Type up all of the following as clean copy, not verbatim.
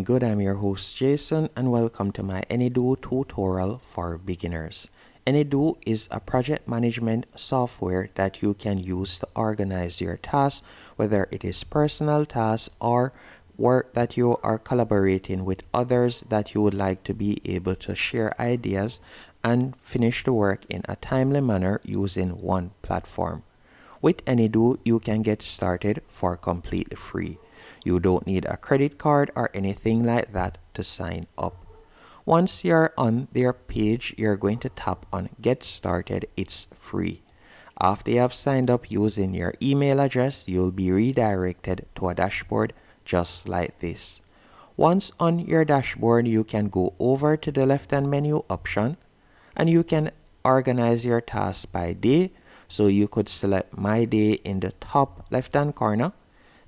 doing good? I'm your host Jason and welcome to my Anydo tutorial for beginners. Anydo is a project management software that you can use to organize your tasks, whether it is personal tasks or work that you are collaborating with others that you would like to be able to share ideas and finish the work in a timely manner using one platform. With Anydo, you can get started for completely free. You don't need a credit card or anything like that to sign up. Once you're on their page, you're going to tap on Get Started. It's free. After you have signed up using your email address, you'll be redirected to a dashboard just like this. Once on your dashboard, you can go over to the left-hand menu option and you can organize your tasks by day. So you could select My Day in the top left-hand corner.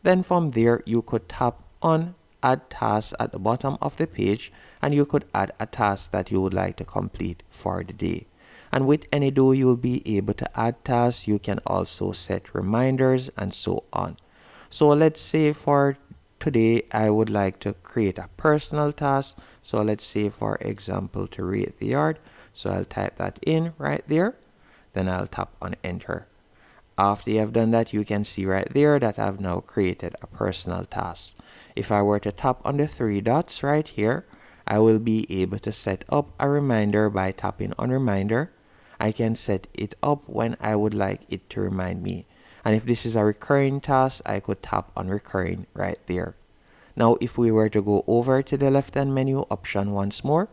Then from there, you could tap on Add Tasks at the bottom of the page and you could add a task that you would like to complete for the day. And with Anydo, you will be able to add tasks. You can also set reminders and so on. So let's say for today, I would like to create a personal task. So let's say, for example, to rate the yard. So I'll type that in right there. Then I'll tap on Enter. After you have done that, you can see right there that I've now created a personal task. If I were to tap on the three dots right here, I will be able to set up a reminder by tapping on Reminder. I can set it up when I would like it to remind me. And if this is a recurring task, I could tap on Recurring right there. Now, if we were to go over to the left-hand menu option once more,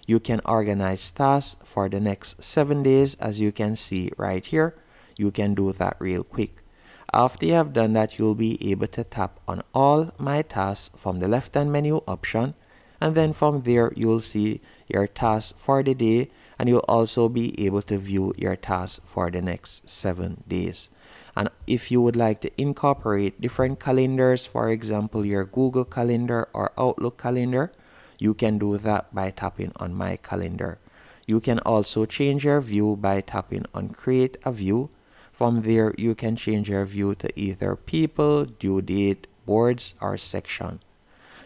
you can organize tasks for the next 7 days, as you can see right here. You can do that real quick. After you have done that, you'll be able to tap on All My Tasks from the left-hand menu option, and then from there you'll see your tasks for the day, and you'll also be able to view your tasks for the next 7 days. And if you would like to incorporate different calendars, for example your Google Calendar or Outlook Calendar, you can do that by tapping on My Calendar. You can also change your view by tapping on Create a View. From there, you can change your view to either People, Due Date, Boards, or Section.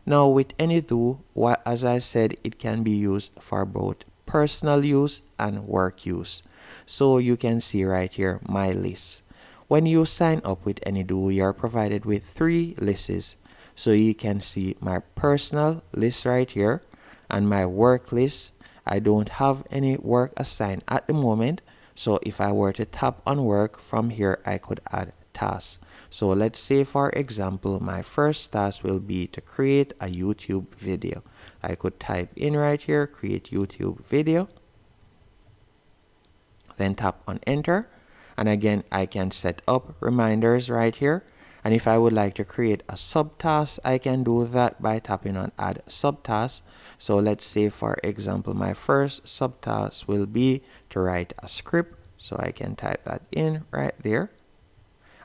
Now with Anydo, as I said, it can be used for both personal use and work use. So you can see right here, My List. When you sign up with Anydo, you are provided with 3 lists. So you can see my personal list right here and my work list. I don't have any work assigned at the moment. So if I were to tap on work, from here I could add tasks. So let's say, for example, my first task will be to create a YouTube video. I could type in right here, create YouTube video. Then tap on Enter. And again, I can set up reminders right here. And if I would like to create a subtask, I can do that by tapping on Add Subtask. So let's say, for example, my first subtask will be to write a script. So I can type that in right there.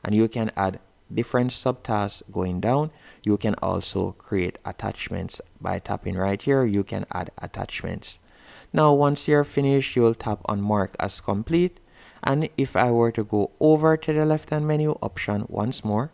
And you can add different subtasks going down. You can also create attachments by tapping right here. You can add attachments. Now, once you're finished, you'll tap on Mark as Complete. And if I were to go over to the left-hand menu option once more,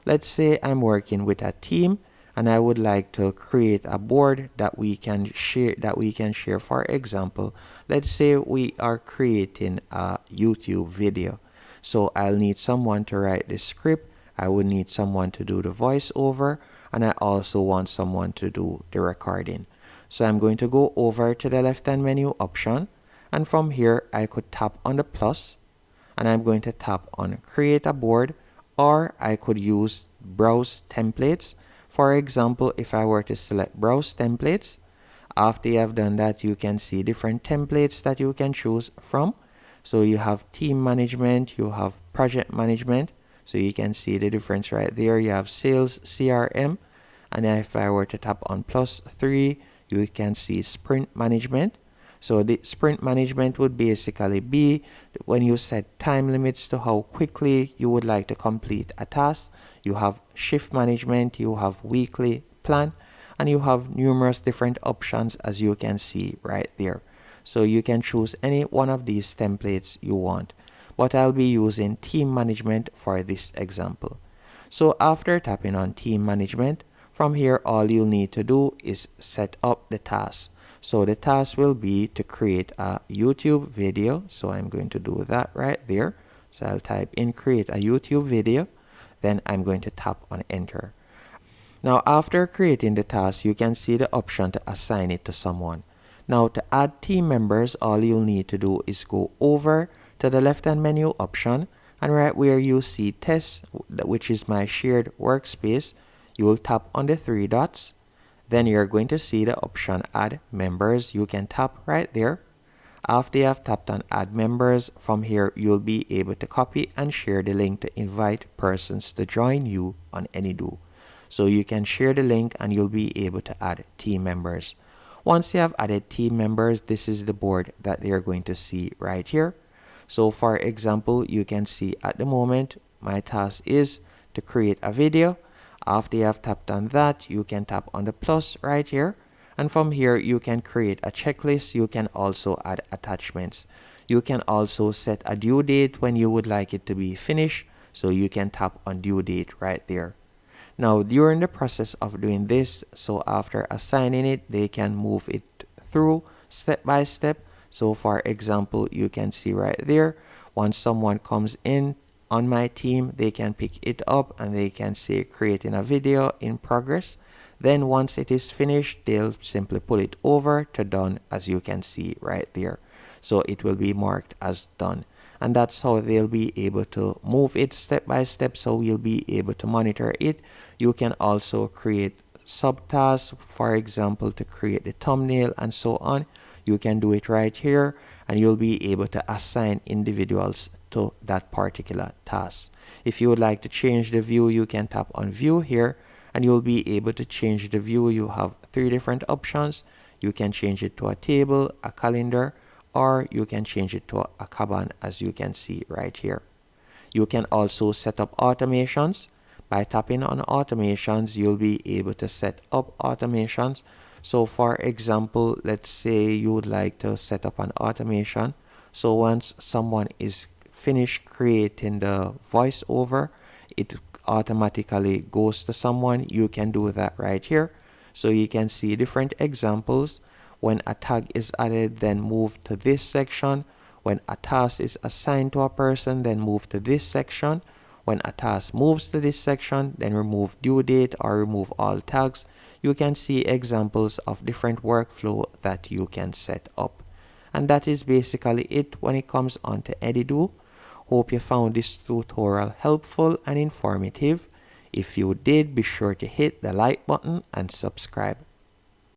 let's say I'm working with a team and I would like to create a board that we can share. For example, let's say we are creating a YouTube video. So I'll need someone to write the script. I would need someone to do the voiceover, and I also want someone to do the recording. So I'm going to go over to the left-hand menu option, and from here I could tap on the plus, and I'm going to tap on Create a Board, or I could use Browse Templates. For example, if I were to select Browse Templates, after you have done that, you can see different templates that you can choose from. So you have team management, you have project management. So you can see the difference right there. You have sales, CRM. And if I were to tap on +3, you can see sprint management. So the sprint management would basically be when you set time limits to how quickly you would like to complete a task. You have shift management, you have weekly plan, and you have numerous different options, as you can see right there. So you can choose any one of these templates you want, but I'll be using team management for this example. So after tapping on team management, From here, all you'll need to do is set up the task. So the task will be to create a YouTube video. So I'm going to do that right there. So I'll type in create a YouTube video. Then I'm going to tap on enter. Now after creating the task, you can see the option to assign it to someone. Now to add team members, all you'll need to do is go over to the left hand menu option, and right where you see test, which is my shared workspace, you will tap on the three dots. Then you're going to see the option add members. You can tap right there. After you have tapped on add members, from here you'll be able to copy and share the link to invite persons to join you on Anydo. So you can share the link and you'll be able to add team members. Once you have added team members, this is the board that they're going to see right here. So for example, you can see at the moment my task is to create a video. After you have tapped on that, you can tap on the plus right here, and from here you can create a checklist. You can also add attachments. You can also set a due date when you would like it to be finished, so you can tap on due date right there. Now during the process of doing this, so after assigning it, they can move it through step by step. So for example, you can see right there, once someone comes in on my team, they can pick it up and they can say creating a video in progress. Then once it is finished, they'll simply pull it over to done, as you can see right there. So it will be marked as done. And that's how they'll be able to move it step by step, so you'll be able to monitor it. You can also create subtasks, for example, to create the thumbnail and so on. You can do it right here, and you'll be able to assign individuals to that particular task. If you would like to change the view, you can tap on view here, and you'll be able to change the view. You have three different options. You can change it to a table, a calendar, or you can change it to a Kanban, as you can see right here. You can also set up automations. By tapping on automations, you'll be able to set up automations. So for example, let's say you would like to set up an automation. So once someone is finished creating the voiceover, it automatically goes to someone. You can do that right here. So you can see different examples. When a tag is added, then move to this section. When a task is assigned to a person, then move to this section. When a task moves to this section, then remove due date or remove all tags. You can see examples of different workflow that you can set up. And that is basically it when it comes on to Anydo. Hope you found this tutorial helpful and informative. If you did, be sure to hit the like button and subscribe.